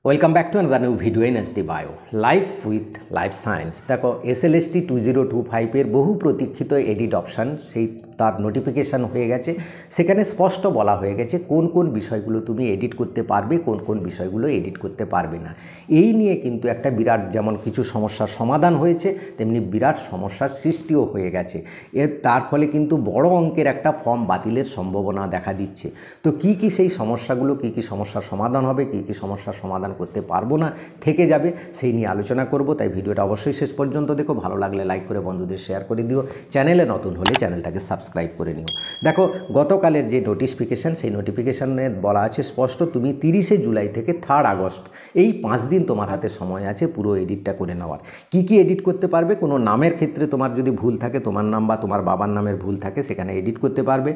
Welcome back to another new video in SD bio life with life science. দেখো SLST 2025 বহু প্রতীক্ষিত edit option সেই তার notification হয়ে গেছে। সেখানে স্পষ্ট বলা হয়ে গেছে কোন কোন বিষয়গুলো তুমি এডিট করতে পারবে, কোন কোন বিষয়গুলো এডিট করতে পারবে না। এই নিয়ে কিন্তু একটা বিরাট, যেমন কিছু সমস্যার সমাধান হয়েছে, তেমনি বিরাট সমস্যার সৃষ্টিও হয়ে গেছে। তার ফলে কিন্তু বড় অঙ্কের একটা ফর্ম বাতিলের সম্ভাবনা দেখা দিচ্ছে। তো কি কি সেই সমস্যাগুলো, কি কি সমস্যার সমাধান হবে, কি কি সমস্যার সমাধান করতে পারবো না, থেকে যাবে, সেই নিয়ে আলোচনা করব। তাই ভিডিওটা অবশ্যই শেষ পর্যন্ত দেখো। ভালো লাগলে লাইক করে বন্ধুদের শেয়ার করে দিও। চ্যানেলে নতুন হলে চ্যানেলটাকে সাবস্ক্রাইব করে নিও। দেখো, গতকালের যে নোটিফিকেশান, সেই নোটিফিকেশানে বলা আছে স্পষ্ট, তুমি 30শে জুলাই থেকে 3 আগস্ট এই 5 দিন তোমার হাতে সময় আছে পুরো এডিটটা করে নেওয়ার। কি কি এডিট করতে পারবে? কোনো নামের ক্ষেত্রে তোমার যদি ভুল থাকে, তোমার নাম বা তোমার বাবার নামের ভুল থাকে, সেখানে এডিট করতে পারবে।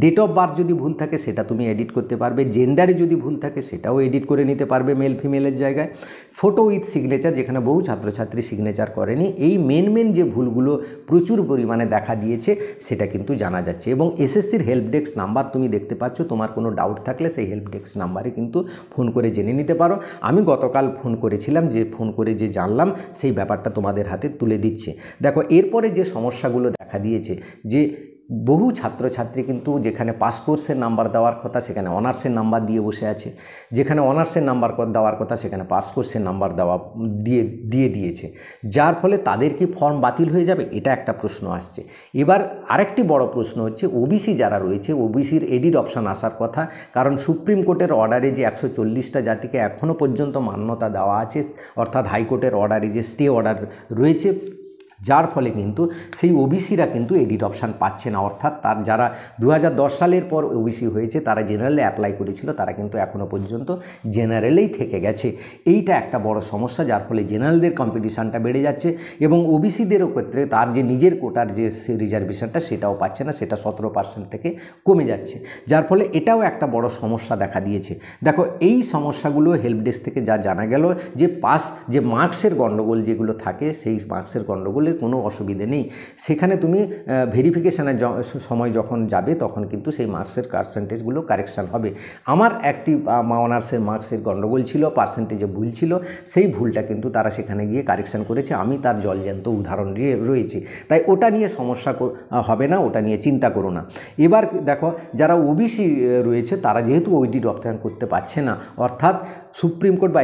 ডেট অফ বার্থ যদি ভুল থাকে সেটা তুমি এডিট করতে পারবে। জেন্ডারে যদি ভুল থাকে সেটাও এডিট করে নিতে পারবে মেল ফিমেলের জায়গায়। ফটো উইথ সিগনেচার, যেখানে বহু ছাত্রছাত্রী সিগনেচার করেনি, এই মেন যে ভুলগুলো প্রচুর পরিমাণে দেখা দিয়েছে সেটা কিন্তু জানা যাচ্ছে। এবং SSCর হেল্প ডেস্ক নাম্বার তুমি দেখতে পাচ্ছ। তোমার কোনো ডাউট থাকলে সেই হেল্প ডেস্ক নাম্বারে কিন্তু ফোন করে জেনে নিতে পারো। আমি গতকাল ফোন করেছিলাম, যে ফোন করে যে জানলাম সেই ব্যাপারটা তোমাদের হাতে তুলে দিচ্ছে। দেখো, এরপরে যে সমস্যাগুলো দেখা দিয়েছে, যে বহু ছাত্রছাত্রী কিন্তু যেখানে পাস কোর্সের নাম্বার দেওয়ার কথা সেখানে অনার্সের নাম্বার দিয়ে বসে আছে, যেখানে অনার্সের নাম্বার দেওয়ার কথা সেখানে পাস কোর্সের নাম্বার দিয়েছে, যার ফলে তাদের কি ফর্ম বাতিল হয়ে যাবে? এটা একটা প্রশ্ন আসছে। এবার আরেকটি বড় প্রশ্ন হচ্ছে, ওবিসি যারা রয়েছে, ওবিসির এডিট অপশান আসার কথা। কারণ সুপ্রিম কোর্টের অর্ডারে যে 140টা জাতিকে এখনও পর্যন্ত মান্যতা দেওয়া আছে, অর্থাৎ হাইকোর্টের অর্ডারে যে স্টে অর্ডার রয়েছে, যার ফলে কিন্তু সেই ওবিসিরা কিন্তু এডিট অপশান পাচ্ছে না। অর্থাৎ তার যারা 2010 সালের পর ওবিসি হয়েছে, তারা জেনারেলে অ্যাপ্লাই করেছিল, তারা কিন্তু এখনও পর্যন্ত জেনারেলেই থেকে গেছে। এইটা একটা বড় সমস্যা, যার ফলে জেনারেলদের কম্পিটিশানটা বেড়ে যাচ্ছে এবং ওবিসিদেরও ক্ষেত্রে তার যে নিজের কোটার যে রিজার্ভেশনটা সেটাও পাচ্ছে না, সেটা 17% থেকে কমে যাচ্ছে। যার ফলে এটাও একটা বড় সমস্যা দেখা দিয়েছে। দেখো, এই সমস্যাগুলো হেল্প ডেস্ক থেকে যা জানা গেল, যে যে মার্কসের গণ্ডগোল যেগুলো থাকে, সেই মার্কসের গণ্ডগোল কোনো অসুবিধে নেই। সেখানে তুমি ভেরিফিকেশানের সময় যখন যাবে তখন কিন্তু সেই মার্কসের পার্সেন্টেজগুলো কারেকশান হবে। আমার একটি অনার্সের মার্কসের গণ্ডগোল ছিল, পার্সেন্টেজে ভুল ছিল, সেই ভুলটা কিন্তু তারা সেখানে গিয়ে কারেকশান করেছে। আমি তার জলজ্যান্ত উদাহরণ রয়েছে, তাই ওটা নিয়ে সমস্যা হবে না, ওটা নিয়ে চিন্তা করো না। এবার দেখো, যারা ওবিসি রয়েছে তারা যেহেতু এডিট অপশান করতে পারছে না, অর্থাৎ সুপ্রিম কোর্ট বা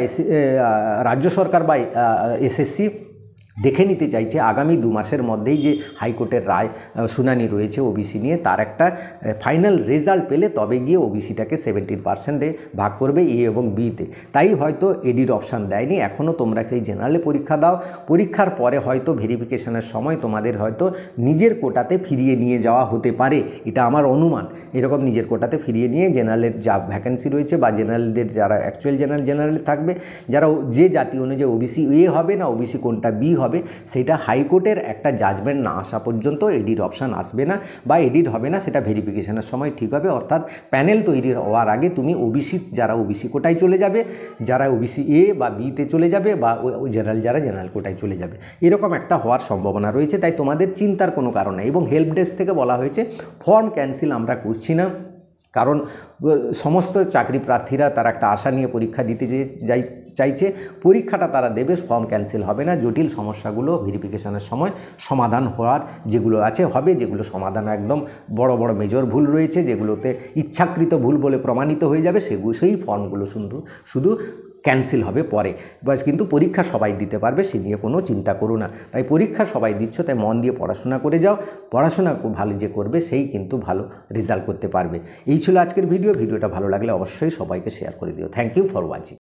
রাজ্য সরকার বা SSC দেখে নিতে চাইছে আগামী 2 মাসের মধ্যেই যে হাইকোর্টের রায় শুনানি রয়েছে ওবিসি নিয়ে, তার একটা ফাইনাল রেজাল্ট পেলে তবে গিয়ে ওবিসিটাকে 17%-এ ভাগ করবে A এবং Bতে। তাই হয়তো এডিট অপশান দেয়নি। এখনও তোমরা সেই জেনারেলে পরীক্ষা দাও, পরীক্ষার পরে হয়তো ভেরিফিকেশনের সময় তোমাদের হয়তো নিজের কোটাতে ফিরিয়ে নিয়ে যাওয়া হতে পারে, এটা আমার অনুমান। এরকম নিজের কোটাতে ফিরিয়ে নিয়ে জেনারেলের যা ভ্যাকেন্সি রয়েছে বা জেনারেলদের যারা অ্যাকচুয়াল জেনারেলে থাকবে, যারা যে জাতি অনুযায়ী ওবিসি A হবে না ওবিসি কোনটা B হবে, সেটা হাইকোর্টের একটা জাজমেন্ট না আসা পর্যন্ত এডিট অপশান আসবে না বা এডিট হবে না, সেটা ভেরিফিকেশনের সময় ঠিক হবে। অর্থাৎ প্যানেল তৈরি হওয়ার আগে তুমি যারা ওবিসি কোটায় চলে যাবে, যারা ওবিসি A বা Bতে চলে যাবে, বা যারা জেনারেল কোটায় চলে যাবে, এরকম একটা হওয়ার সম্ভাবনা রয়েছে। তাই তোমাদের চিন্তার কোনো কারণ নেই। এবং হেল্প ডেস্ক থেকে বলা হয়েছে ফর্ম ক্যান্সেল আমরা করছি না, কারণ সমস্ত চাকরি প্রার্থীরা তারা একটা আশা নিয়ে পরীক্ষা দিতে চাইছে, পরীক্ষাটা তারা দেবে, ফর্ম ক্যান্সেল হবে না। জটিল সমস্যাগুলো ভেরিফিকেশনের সময় সমাধান হওয়ার যেগুলো আছে হবে, যেগুলো সমাধান একদম বড় মেজর ভুল রয়েছে, যেগুলোতে ইচ্ছাকৃত ভুল বলে প্রমাণিত হয়ে যাবে, সেই ফর্মগুলো শুধু ক্যান্সেল হবে পরে। বাস, কিন্তু পরীক্ষা সবাই দিতে পারবে, সে নিয়ে কোনো চিন্তা করো না। তাই পরীক্ষা সবাই দিচ্ছ, তাই মন দিয়ে পড়াশোনা করে যাও। পড়াশোনা ভালো যে করবে সেই কিন্তু ভালো রেজাল্ট করতে পারবে। এই ছিল আজকের ভিডিওটা ভালো লাগলে অবশ্যই সবাইকে শেয়ার করে দিও। Thank you for watching.